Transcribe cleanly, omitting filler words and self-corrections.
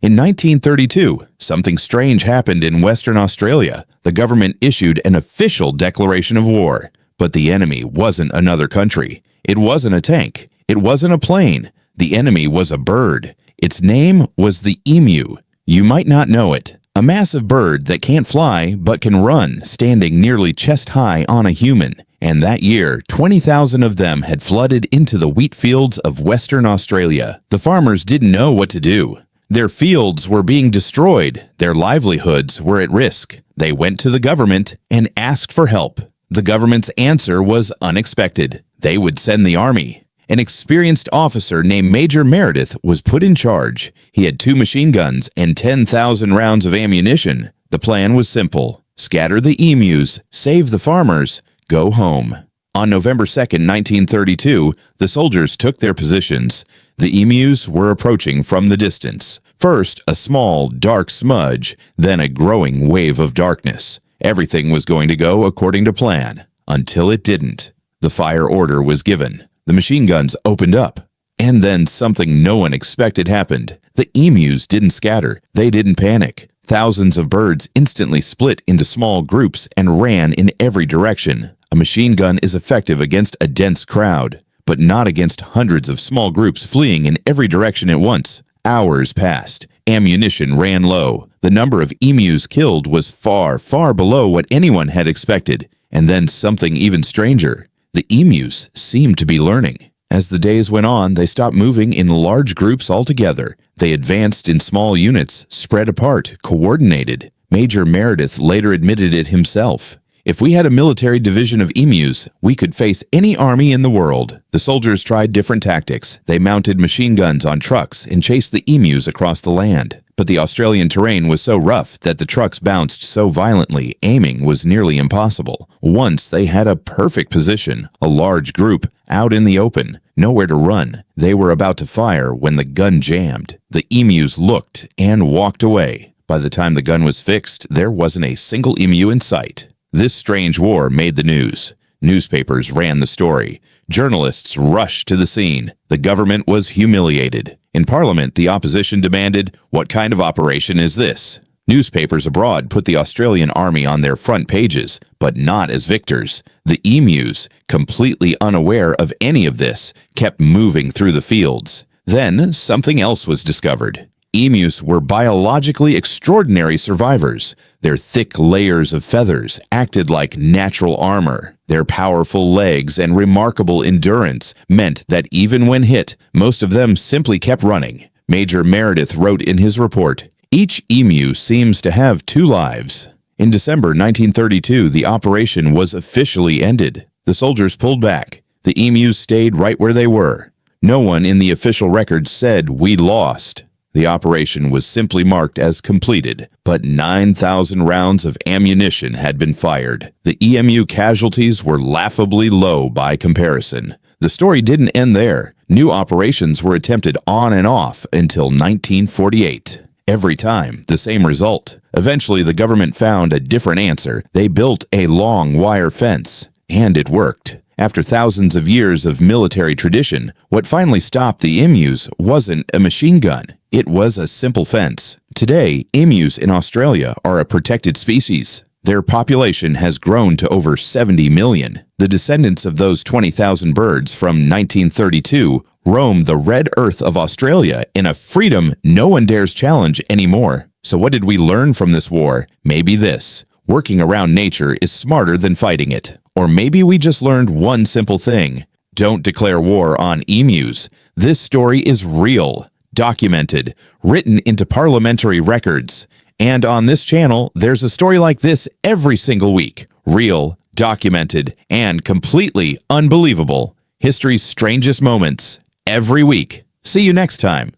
In 1932, something strange happened in Western Australia. The government issued an official declaration of war. But the enemy wasn't another country. It wasn't a tank. It wasn't a plane. The enemy was a bird. Its name was the emu. You might not know it. A massive bird that can't fly but can run, standing nearly chest high on a human. And that year, 20,000 of them had flooded into the wheat fields of Western Australia. The farmers didn't know what to do. Their fields were being destroyed. Their livelihoods were at risk. They went to the government and asked for help. The government's answer was unexpected. They would send the army. An experienced officer named Major Meredith was put in charge. He had 2 machine guns and 10,000 rounds of ammunition. The plan was simple. Scatter the emus, save the farmers, go home. On November 2, 1932, the soldiers took their positions. The emus were approaching from the distance. First, a small, dark smudge, then a growing wave of darkness. Everything was going to go according to plan, until it didn't. The fire order was given. The machine guns opened up. And then something no one expected happened. The emus didn't scatter. They didn't panic. Thousands of birds instantly split into small groups and ran in every direction. A machine gun is effective against a dense crowd, but not against hundreds of small groups fleeing in every direction at once. Hours passed. Ammunition ran low. The number of emus killed was far, far below what anyone had expected. And then something even stranger. The emus seemed to be learning. As the days went on, they stopped moving in large groups altogether. They advanced in small units, spread apart, coordinated. Major Meredith later admitted it himself. If we had a military division of emus, we could face any army in the world. The soldiers tried different tactics. They mounted machine guns on trucks and chased the emus across the land. But the Australian terrain was so rough that the trucks bounced so violently, aiming was nearly impossible. Once they had a perfect position, a large group, out in the open, nowhere to run. They were about to fire when the gun jammed. The emus looked and walked away. By the time the gun was fixed, there wasn't a single emu in sight. This strange war made the news. Newspapers ran the story. Journalists rushed to the scene. The government was humiliated. In Parliament, the opposition demanded, "What kind of operation is this?" Newspapers abroad put the Australian army on their front pages, but not as victors. The emus, completely unaware of any of this, kept moving through the fields. Then something else was discovered. Emus were biologically extraordinary survivors. Their thick layers of feathers acted like natural armor. Their powerful legs and remarkable endurance meant that even when hit, most of them simply kept running. Major Meredith wrote in his report, "Each emu seems to have 2 lives." In December 1932, the operation was officially ended. The soldiers pulled back. The emus stayed right where they were. No one in the official records said, "We lost." The operation was simply marked as completed, but 9,000 rounds of ammunition had been fired. The EMU casualties were laughably low by comparison. The story didn't end there. New operations were attempted on and off until 1948. Every time, the same result. Eventually, the government found a different answer. They built a long wire fence, and it worked. After thousands of years of military tradition, what finally stopped the emus wasn't a machine gun. It was a simple fence. Today, emus in Australia are a protected species. Their population has grown to over 70 million. The descendants of those 20,000 birds from 1932 roam the red earth of Australia in a freedom no one dares challenge anymore. So what did we learn from this war? Maybe this: working around nature is smarter than fighting it. Or maybe we just learned one simple thing: don't declare war on emus. This story is real, documented, written into parliamentary records. And on this channel, there's a story like this every single week. Real, documented, and completely unbelievable. History's strangest moments every week. See you next time.